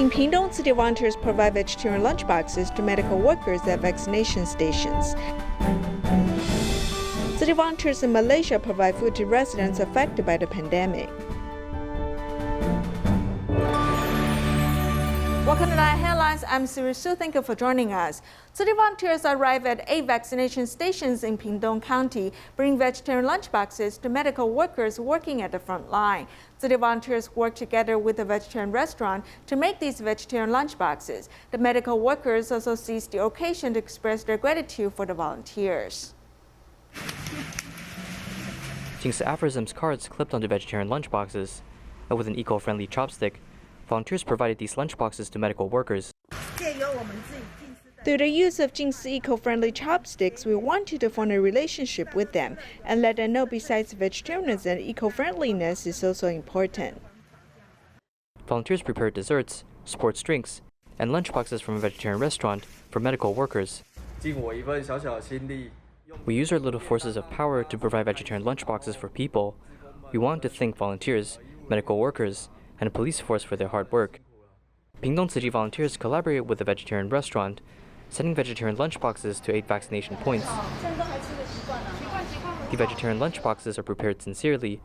In Pingtung, city volunteers provide vegetarian lunchboxes to medical workers at vaccination stations. City volunteers in Malaysia provide food to residents affected by the pandemic. Welcome to DaAi Headlines. I'm Siri Su. Thank you for joining us. City volunteers arrive at 8 vaccination stations in Pingtung County, bring vegetarian lunchboxes to medical workers working at the front line. City volunteers work together with a vegetarian restaurant to make these vegetarian lunchboxes. The medical workers also seize the occasion to express their gratitude for the volunteers. Using aphorisms cards clipped onto vegetarian lunchboxes, and with an eco-friendly chopstick, volunteers provided these lunchboxes to medical workers. Through the use of Jing's eco-friendly chopsticks, we wanted to form a relationship with them and let them know besides vegetarianism, eco-friendliness is also important. Volunteers prepared desserts, sports drinks, and lunchboxes from a vegetarian restaurant for medical workers. We use our little forces of power to provide vegetarian lunchboxes for people. We want to thank volunteers, medical workers, and a police force for their hard work. Pingtung City volunteers collaborate with the vegetarian restaurant, sending vegetarian lunchboxes to 8 vaccination points. The vegetarian lunchboxes are prepared sincerely,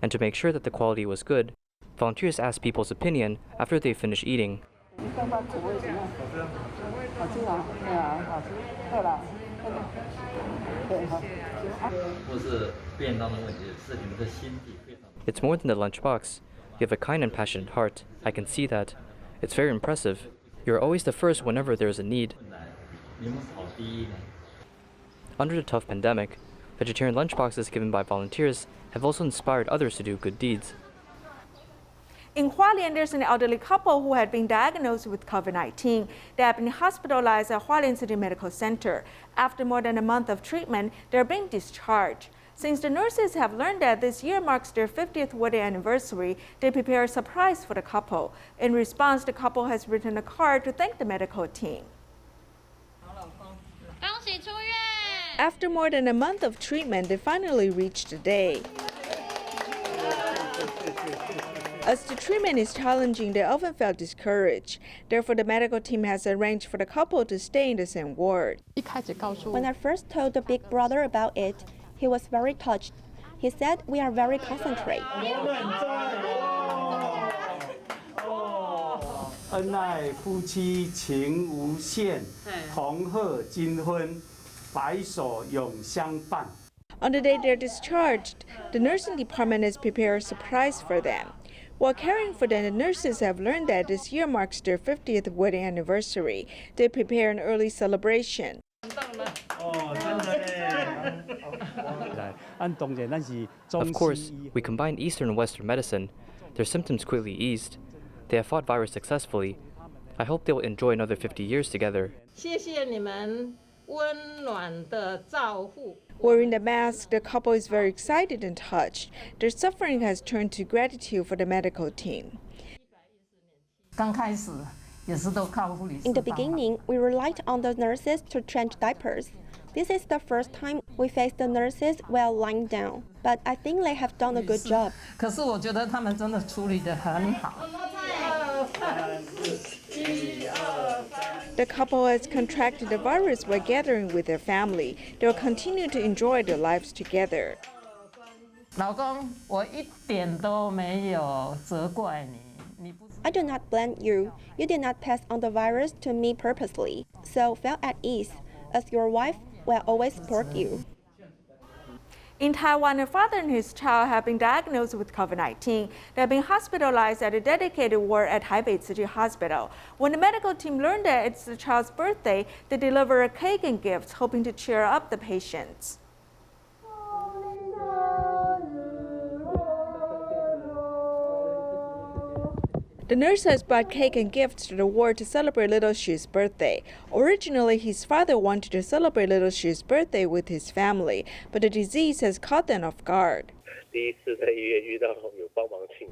and to make sure that the quality was good, volunteers ask people's opinion after they finish eating. It's more than the lunchbox. You have a kind and passionate heart. I can see that. It's very impressive. You're always the first whenever there is a need. Under the tough pandemic, vegetarian lunchboxes given by volunteers have also inspired others to do good deeds. In Hualien, there's an elderly couple who had been diagnosed with COVID-19. They have been hospitalized at Hualien City Medical Center. After more than a month of treatment, they're being discharged. Since the nurses have learned that this year marks their 50th wedding anniversary, they prepare a surprise for the couple. In response, the couple has written a card to thank the medical team. After more than a month of treatment, they finally reached the day. As the treatment is challenging, they often felt discouraged. Therefore, the medical team has arranged for the couple to stay in the same ward. When I first told the big brother about it, he was very touched. He said, "We are very concentrated." On the day they're discharged, the nursing department has prepared a surprise for them. While caring for them, the nurses have learned that this year marks their 50th wedding anniversary. They prepare an early celebration. Of course, we combined Eastern and Western medicine. Their symptoms quickly eased. They have fought virus successfully. I hope they will enjoy another 50 years together. Wearing the mask, the couple is very excited and touched. Their suffering has turned to gratitude for the medical team. In the beginning, we relied on the nurses to change diapers. This is the first time we faced the nurses while lying down, but I think they have done a good job. The couple has contracted the virus while gathering with their family. They will continue to enjoy their lives together. I do not blame you. You did not pass on the virus to me purposely, so feel at ease. As your wife, will always support you. In Taiwan, a father and his child have been diagnosed with COVID-19. They have been hospitalized at a dedicated ward at Taipei Tzu Chi Hospital. When the medical team learned that it's the child's birthday, they deliver a cake and gifts, hoping to cheer up the patients. The nurse has brought cake and gifts to the ward to celebrate Little Xu's birthday. Originally, his father wanted to celebrate Little Xu's birthday with his family, but the disease has caught them off guard.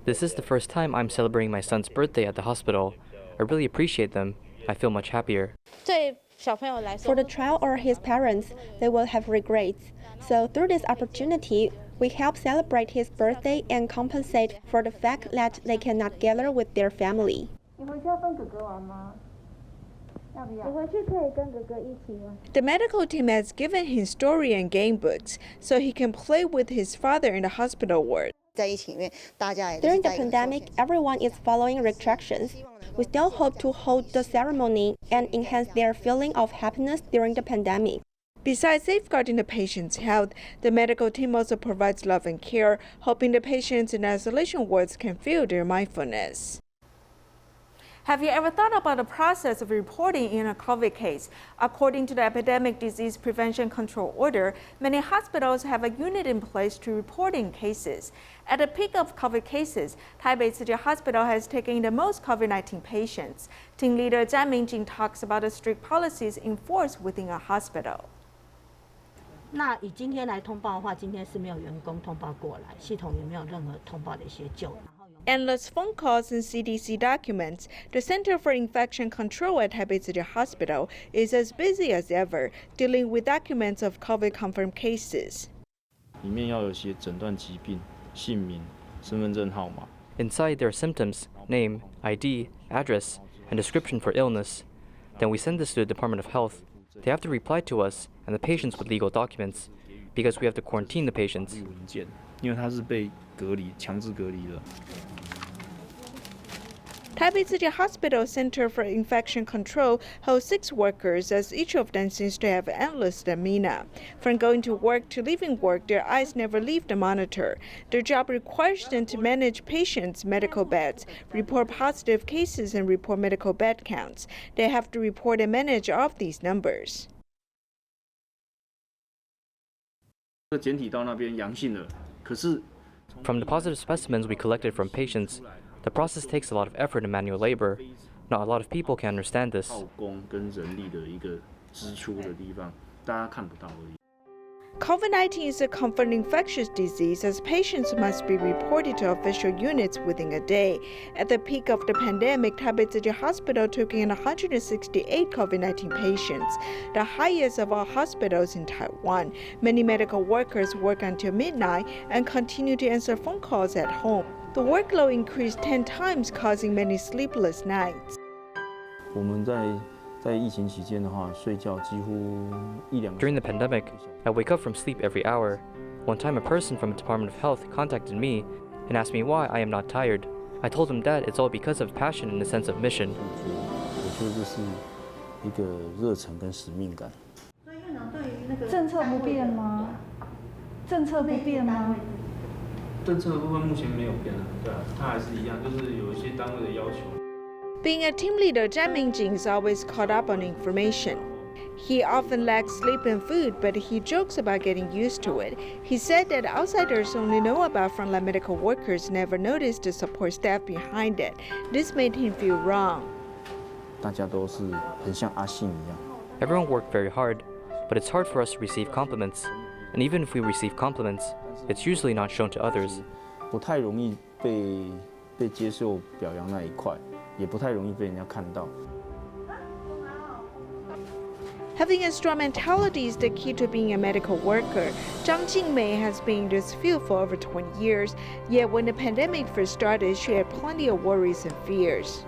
This is the first time I'm celebrating my son's birthday at the hospital. I really appreciate them. I feel much happier. For the child or his parents, they will have regrets. So through this opportunity, we help celebrate his birthday and compensate for the fact that they cannot gather with their family. The medical team has given him story and game books so he can play with his father in the hospital ward. During the pandemic, everyone is following restrictions. We still hope to hold the ceremony and enhance their feeling of happiness during the pandemic. Besides safeguarding the patient's health, the medical team also provides love and care, hoping the patients in isolation wards can feel their mindfulness. Have you ever thought about the process of reporting in a COVID case? According to the Epidemic Disease Prevention Control Order, many hospitals have a unit in place to report in cases. At the peak of COVID cases, Taipei Tzu Chi Hospital has taken in the most COVID-19 patients. Team leader Zhang Mingjing talks about the strict policies enforced within a hospital. 那以今天来通报的话，今天是没有员工通报过来，系统也没有任何通报的一些救。 Endless phone calls and CDC documents, the Center for Infection Control at Taipei Tzu Chi Hospital is as busy as ever, dealing with documents of COVID-confirmed cases. 里面要有写诊断疾病、姓名、身份证号码。 Inside there are symptoms, name, ID, address, and description for illness. Then we send this to the Department of Health. They have to reply to us and the patients with legal documents, because we have to quarantine the patients. 文件，因为他是被隔离、强制隔离的。 Taipei Tzu Chi Hospital Center for Infection Control holds 6 workers, as each of them seems to have endless stamina. From going to work to leaving work, their eyes never leave the monitor. Their job requires them to manage patients' medical beds, report positive cases, and report medical bed counts. They have to report and manage all of these numbers. 检体到那边阳性了，可是 From the positive specimens we collected from patients, the process takes a lot of effort and manual labor. Not a lot of people can understand this. 耗工跟人力的一个支出的地方，大家看不到而已。 COVID-19 is a confirmed infectious disease, as patients must be reported to official units within a day. At the peak of the pandemic, Taipei Tzu Chi Hospital took in 168 COVID-19 patients, the highest of all hospitals in Taiwan. Many medical workers work until midnight and continue to answer phone calls at home. The workload increased 10 times, causing many sleepless nights. 我们在疫情期间的话，睡觉几乎1-2个。 During the pandemic, I wake up from sleep every hour. One time a person from the Department of Health contacted me and asked me why I am not tired. I told him that it's all because of passion and a sense of mission. 我觉得这是一个热忱跟使命感。政策不变吗？政策不变吗？政策的部分目前没有变啊，对啊，它还是一样，就是有一些单位的要求。 Being a team leader, Zhang Mingjing is always caught up on information. He often lacks sleep and food, but he jokes about getting used to it. He said that outsiders only know about frontline medical workers, never noticed the support staff behind it. This made him feel wrong. 大家都是很像阿信一样。 Everyone worked very hard, but it's hard for us to receive compliments. And even if we receive compliments, it's usually not shown to others. 不太容易被接受表扬那一块，也不太容易被人家看到。 Having a strong mentality is the key to being a medical worker. Zhang Jingmei has been in this field for over 20 years, yet when the pandemic first started, she had plenty of worries and fears.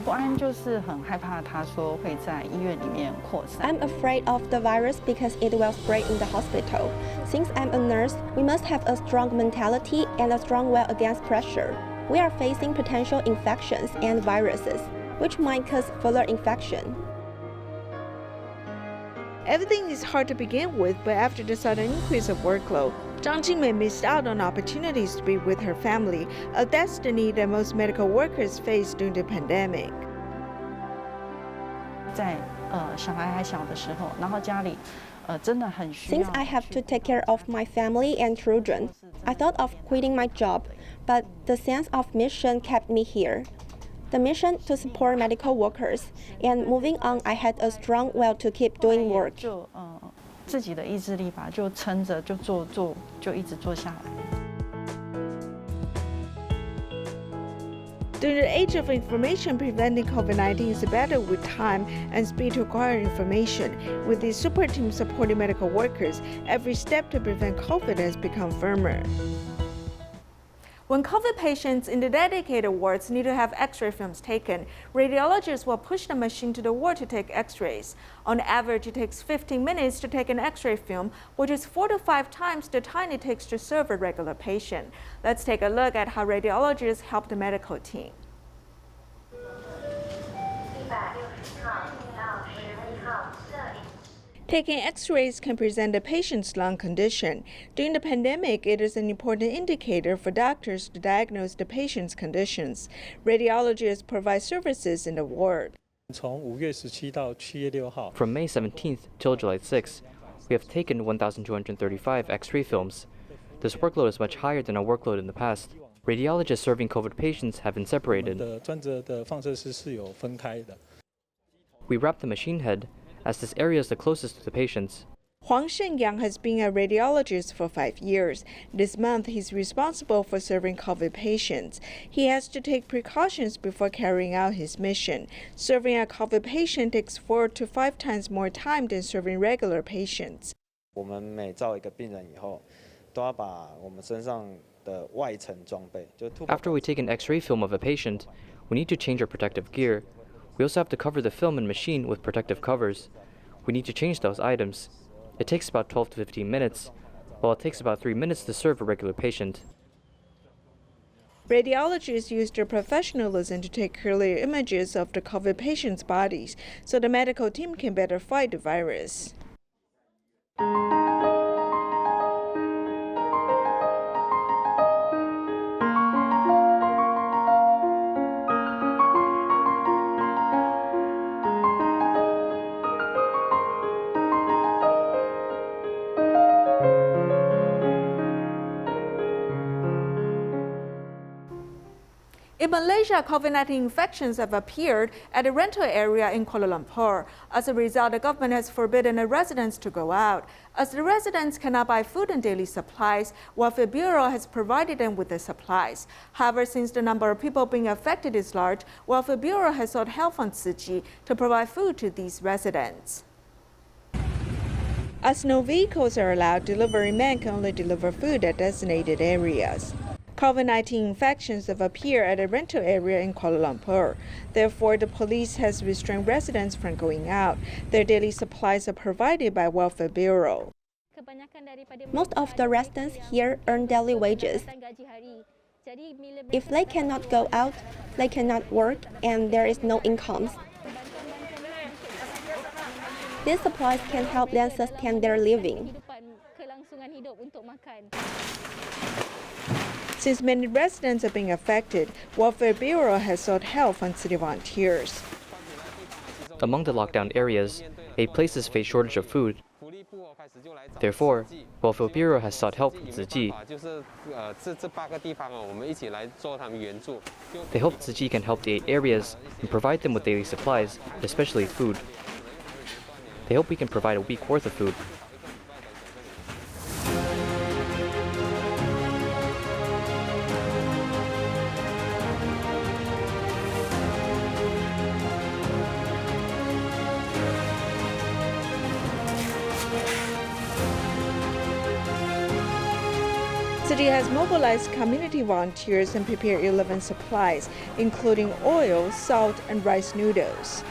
不安就是很害怕，他说会在医院里面扩散。 I'm afraid of the virus because it will spread in the hospital. Since I'm a nurse, we must have a strong mentality and a strong will against pressure. We are facing potential infections and viruses, which might cause further infection. Everything is hard to begin with, but after the sudden increase of workload, Zhang Jingmei missed out on opportunities to be with her family, a destiny that most medical workers face during the pandemic. 在小孩还小的时候，然后家里真的很需要。 Since I have to take care of my family and children, I thought of quitting my job, but the sense of mission kept me here. The mission to support medical workers, and moving on, I had a strong will to keep doing work. 就自己的意志力吧，就撑着就做，就一直做下来。 During the age of information, preventing COVID-19 is better with time and speed to acquire information. With the super team supporting medical workers, every step to prevent COVID has become firmer. When COVID patients in the dedicated wards need to have X-ray films taken, radiologists will push the machine to the ward to take X-rays. On average, it takes 15 minutes to take an X-ray film, which is 4 to 5 times the time it takes to serve a regular patient. Let's take a look at how radiologists help the medical team. Taking X-rays can present a patient's lung condition. During the pandemic, it is an important indicator for doctors to diagnose the patient's conditions. Radiologists provide services in the ward. From May 17th till July 6th, we have taken 1,235 X-ray films. This workload is much higher than our workload in the past. Radiologists serving COVID patients have been separated. We wrap the machine head, as this area is the closest to the patients. Huang Shenyang has been a radiologist for 5 years. This month, he's responsible for serving COVID patients. He has to take precautions before carrying out his mission. Serving a COVID patient takes 4 to 5 times more time than serving regular patients. After we take an X-ray film of a patient, we need to change our protective gear. We also have to cover the film and machine with protective covers. We need to change those items. It takes about 12 to 15 minutes, while it takes about 3 minutes to serve a regular patient. Radiologists use their professionalism to take clear images of the COVID patients' bodies so the medical team can better fight the virus. In Malaysia, COVID-19 infections have appeared at a rental area in Kuala Lumpur. As a result, the government has forbidden the residents to go out. As the residents cannot buy food and daily supplies, Welfare Bureau has provided them with the supplies. However, since the number of people being affected is large, Welfare Bureau has sought help from Tzu Chi to provide food to these residents. As no vehicles are allowed, delivery men can only deliver food at designated areas. COVID-19 infections have appeared at a rental area in Kuala Lumpur. Therefore, the police has restrained residents from going out. Their daily supplies are provided by Welfare Bureau. Most of the residents here earn daily wages. If they cannot go out, they cannot work, and there is no income. These supplies can help them sustain their living. Since many residents are being affected, Welfare Bureau has sought help from city volunteers. Among the lockdown areas, 8 places face shortage of food. Therefore, Welfare Bureau has sought help from Tzu Chi. They hope Tzu Chi can help the 8 areas and provide them with daily supplies, especially food. They hope we can provide a week worth of food. City has mobilized community volunteers and prepared 11 supplies, including oil, salt, and rice noodles.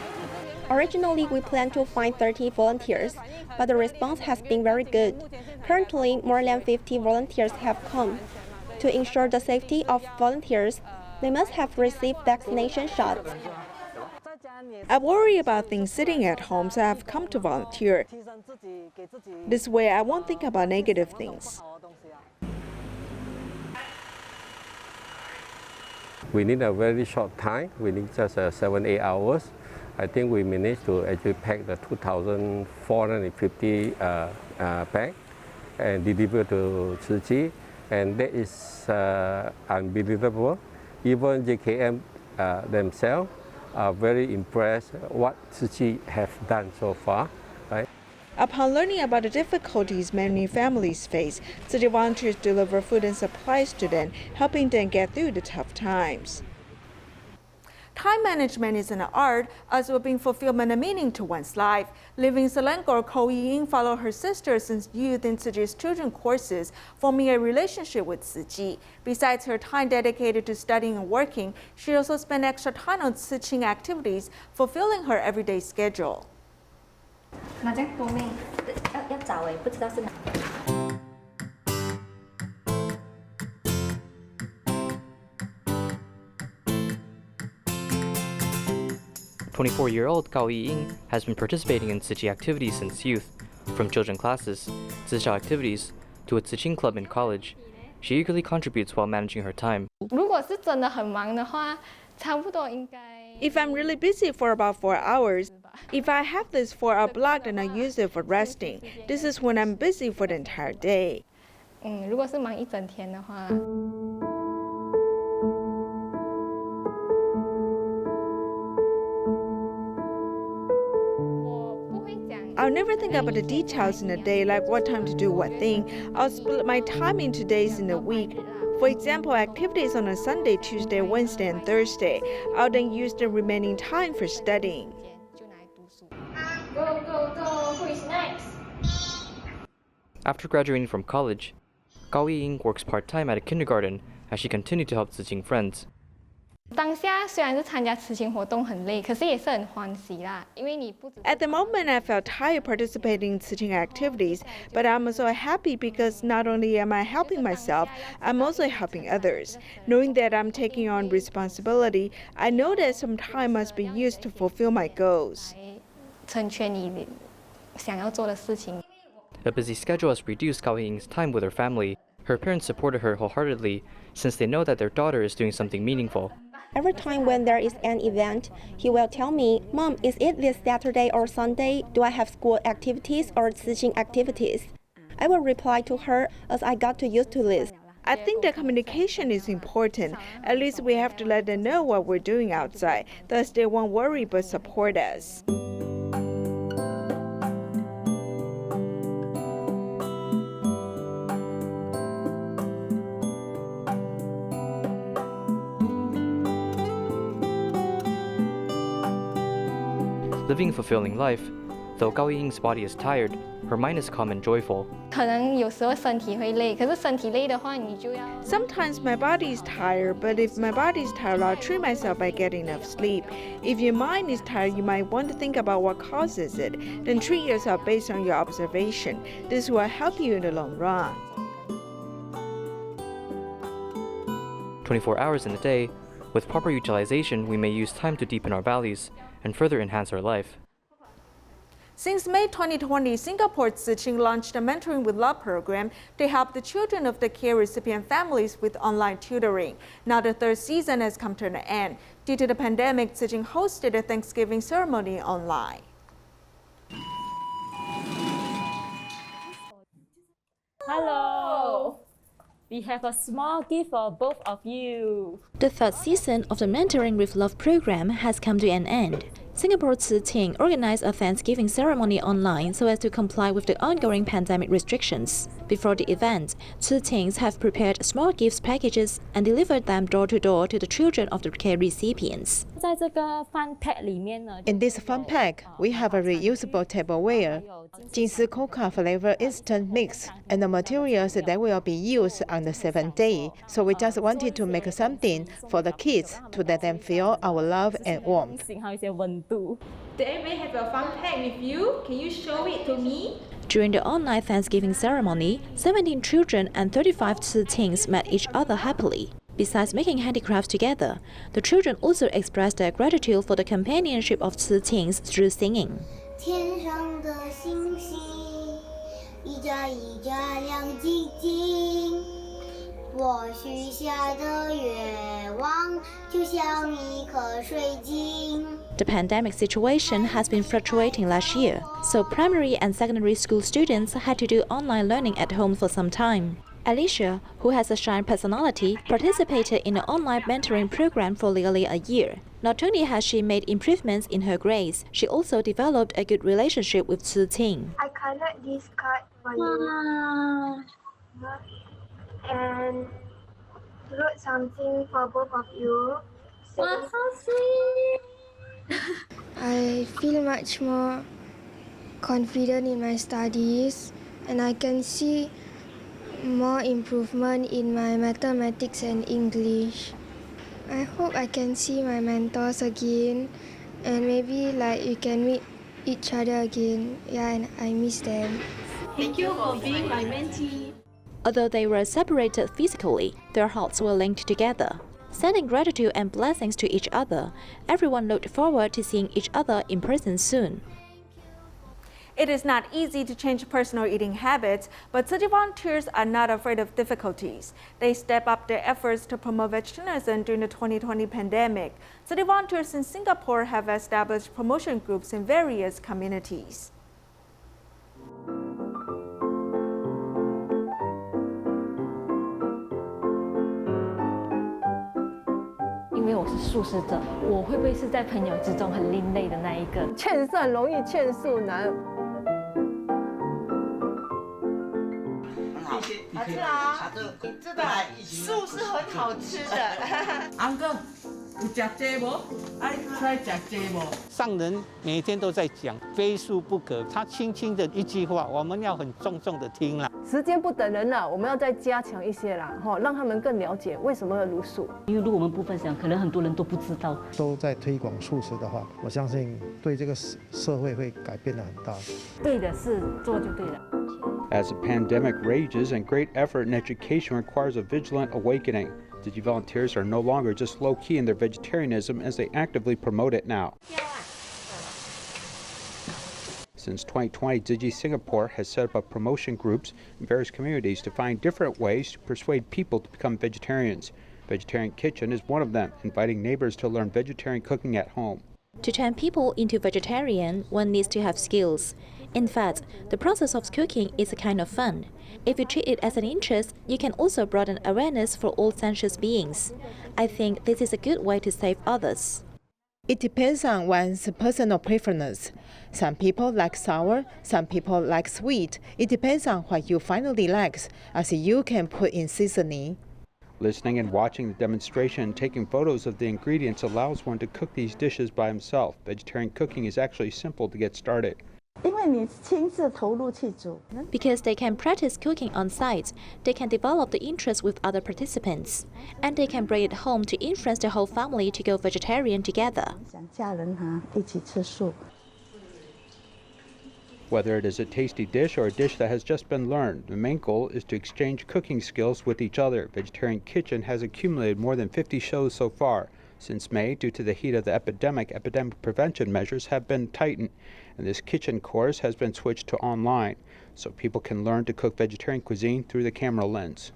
Originally, we planned to find 30 volunteers, but the response has been very good. Currently, more than 50 volunteers have come. To ensure the safety of volunteers, they must have received vaccination shots. I worry about things sitting at home, so I have come to volunteer. This way, I won't think about negative things. We need a very short time. We need just 7-8 hours. I think we managed to actually pack the 2,450 bags and deliver to Tzu Chi, and that is unbelievable. Even JKM themselves are very impressed what Tzu Chi have done so far. Right? Upon learning about the difficulties many families face, city volunteers deliver food and supplies to them, helping them get through the tough times. Time management is an art, as will bring fulfillment and meaning to one's life. Living in Selangor, Ko Ying followed her sister since youth in Tzu Chi's children courses, forming a relationship with Tzu Chi. Besides her time dedicated to studying and working, she also spent extra time on Tzu Chi activities, fulfilling her everyday schedule. 24-year-old Gao Yiying has been participating in Tzu Chi activities since youth, from children classes, Tzu Chi activities, to a Tzu Chi club in college. She eagerly contributes while managing her time. If I'm really busy for about 4 hours, if I have this 4-hour block, then I use it for resting. This is when I'm busy for the entire day. I'll never think about the details in a day, like what time to do what thing. I'll split my time into days in a week. For example, activities on a Sunday, Tuesday, Wednesday, and Thursday. I'll then use the remaining time for studying. Who is next? After graduating from college, Gao Yiying works part-time at a kindergarten as she continued to help Tzu Chi friends. At the moment, I felt tired participating in Tzu Chi activities, but I'm also happy because not only am I helping myself, I'm also helping others. Knowing that I'm taking on responsibility, I know that some time must be used to fulfill my goals. A busy schedule has reduced Gao Yiying's time with her family. Her parents supported her wholeheartedly since they know that their daughter is doing something meaningful. Every time when there is an event, he will tell me, "Mom, is it this Saturday or Sunday? Do I have school activities or teaching activities?" I will reply to her as I got used to this. I think that communication is important. At least we have to let them know what we're doing outside. Thus, they won't worry but support us. Living a fulfilling life, though Gao Yiying's body is tired, her mind is calm and joyful. Sometimes my body is tired, but if my body is tired, I'll treat myself by getting enough sleep. If your mind is tired, you might want to think about what causes it. Then treat yourself based on your observation. This will help you in the long run. 24 hours in a day, with proper utilization, we may use time to deepen our values and further enhance our life. Since May 2020, Singapore Tzu Chi launched a Mentoring with Love program to help the children of the care recipient families with online tutoring. Now the third season has come to an end. Due to the pandemic, Tzu Chi hosted a Thanksgiving ceremony online. Hello! We have a small gift for both of you. The third season of the Mentoring with Love program has come to an end. Singapore Tzu Chi organized a Thanksgiving ceremony online so as to comply with the ongoing pandemic restrictions. Before the event, Tzu Chis have prepared small gifts packages and delivered them door to door to the children of the care recipients. In this fun pack, we have a reusable tableware, Jinsi Coca flavor instant mix, and the materials that will be used on the 7th day. So we just wanted to make something for the kids to let them feel our love and warmth. Did anybody have a fun pack with you? Can you show it to me? During the online Thanksgiving ceremony, 17 children and 35 Tzu Chis met each other happily. Besides making handicrafts together, the children also expressed their gratitude for the companionship of Tzu Chis through singing. 天上的星星，一眨一眨亮晶晶。我许下的愿望，就像一颗水晶。 The pandemic situation has been fluctuating last year, so primary and secondary school students had to do online learning at home for some time. Alicia, who has a shy personality, participated in an online mentoring program for nearly a year. Not only has she made improvements in her grades, she also developed a good relationship with Tzu Chi. I colored this card for you and wrote something for both of you. Wow, so sweet. I feel much more confident in my studies, and I can see more improvement in my mathematics and English. I hope I can see my mentors again, and maybe like we can meet each other again. Yeah, and I miss them. Thank you for being my mentee. Although they were separated physically, their hearts were linked together. Sending gratitude and blessings to each other, everyone looked forward to seeing each other in person soon. It is not easy to change personal eating habits, but Tzu Chi volunteers are not afraid of difficulties. They step up their efforts to promote vegetarianism during the 2020 pandemic. Tzu Chi volunteers in Singapore have established promotion groups in various communities. 因为我是素食者，我会不会是在朋友之中很另类的那一个？劝善容易，劝素难。很好，好吃啊！你知道素是很好吃的。安哥，有吃鸡无？爱出来吃鸡无？上人每天都在讲非素不可，他轻轻的一句话，我们要很重重的听了。 时间不等人了，我们要再加强一些啦，让他们更了解为什么要茹素。因为如果我们不分享，可能很多人都不知道。都在推广素食的话，我相信对这个社会会改变得很大。对的事做就对了。 As the pandemic rages and great effort in education requires a vigilant awakening, Tzu Chi volunteers are no longer just low-key in their vegetarianism as they actively promote it now. Since 2020, Tzu Chi Singapore has set up promotion groups in various communities to find different ways to persuade people to become vegetarians. Vegetarian Kitchen is one of them, inviting neighbors to learn vegetarian cooking at home. To turn people into vegetarian, one needs to have skills. In fact, the process of cooking is a kind of fun. If you treat it as an interest, you can also broaden awareness for all sentient beings. I think this is a good way to save others. It depends on one's personal preference. Some people like sour, some people like sweet. It depends on what you finally like, as you can put in seasoning. Listening and watching the demonstration and taking photos of the ingredients allows one to cook these dishes by himself. Vegetarian cooking is actually simple to get started. Because they can practice cooking on site, they can develop the interest with other participants, and they can bring it home to influence the whole family to go vegetarian together. Whether it is a tasty dish or a dish that has just been learned, the main goal is to exchange cooking skills with each other. Vegetarian Kitchen has accumulated more than 50 shows so far. Since May, due to the heat of the epidemic prevention measures have been tightened, and this kitchen course has been switched to online, so people can learn to cook vegetarian cuisine through the camera lens.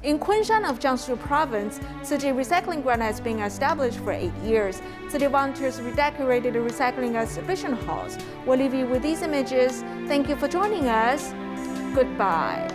In Kunshan of Jiangsu Province, Tzu Chi Recycling Ground has been established for 8 years. Tzu Chi volunteers redecorated the recycling exhibition halls. We'll leave you with these images. Thank you for joining us. Goodbye.